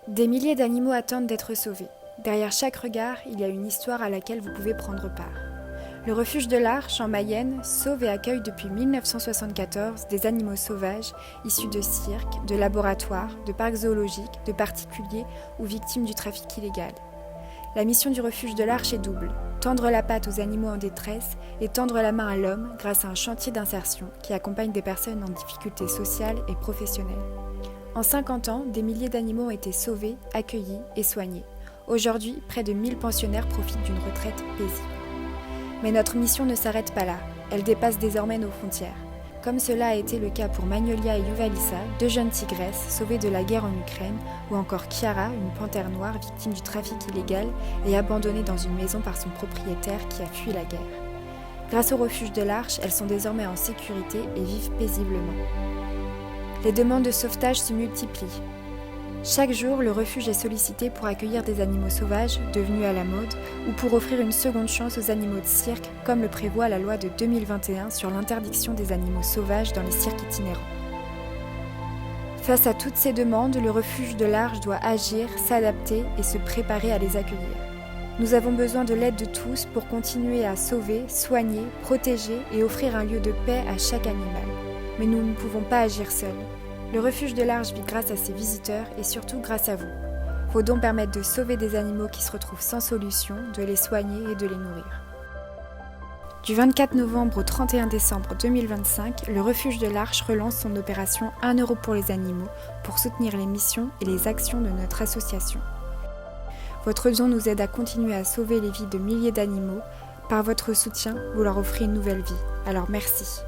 Des milliers d'animaux attendent d'être sauvés. Derrière chaque regard, il y a une histoire à laquelle vous pouvez prendre part. Le refuge de l'Arche, en Mayenne, sauve et accueille depuis 1974 des animaux sauvages issus de cirques, de laboratoires, de parcs zoologiques, de particuliers ou victimes du trafic illégal. La mission du refuge de l'Arche est double, tendre la patte aux animaux en détresse et tendre la main à l'homme grâce à un chantier d'insertion qui accompagne des personnes en difficulté sociale et professionnelle. En 50 ans, des milliers d'animaux ont été sauvés, accueillis et soignés. Aujourd'hui, près de 1000 pensionnaires profitent d'une retraite paisible. Mais notre mission ne s'arrête pas là, elle dépasse désormais nos frontières. Comme cela a été le cas pour Magnolia et Yuvalissa, deux jeunes tigresses sauvées de la guerre en Ukraine, ou encore Chiara, une panthère noire victime du trafic illégal et abandonnée dans une maison par son propriétaire qui a fui la guerre. Grâce au refuge de l'Arche, elles sont désormais en sécurité et vivent paisiblement. Les demandes de sauvetage se multiplient. Chaque jour, le refuge est sollicité pour accueillir des animaux sauvages, devenus à la mode, ou pour offrir une seconde chance aux animaux de cirque, comme le prévoit la loi de 2021 sur l'interdiction des animaux sauvages dans les cirques itinérants. Face à toutes ces demandes, le refuge de l'Arche doit agir, s'adapter et se préparer à les accueillir. Nous avons besoin de l'aide de tous pour continuer à sauver, soigner, protéger et offrir un lieu de paix à chaque animal. Mais nous ne pouvons pas agir seuls. Le refuge de l'Arche vit grâce à ses visiteurs et surtout grâce à vous. Vos dons permettent de sauver des animaux qui se retrouvent sans solution, de les soigner et de les nourrir. Du 24 novembre au 31 décembre 2025, le refuge de l'Arche relance son opération 1 € pour les animaux pour soutenir les missions et les actions de notre association. Votre don nous aide à continuer à sauver les vies de milliers d'animaux. Par votre soutien, vous leur offrez une nouvelle vie. Alors merci.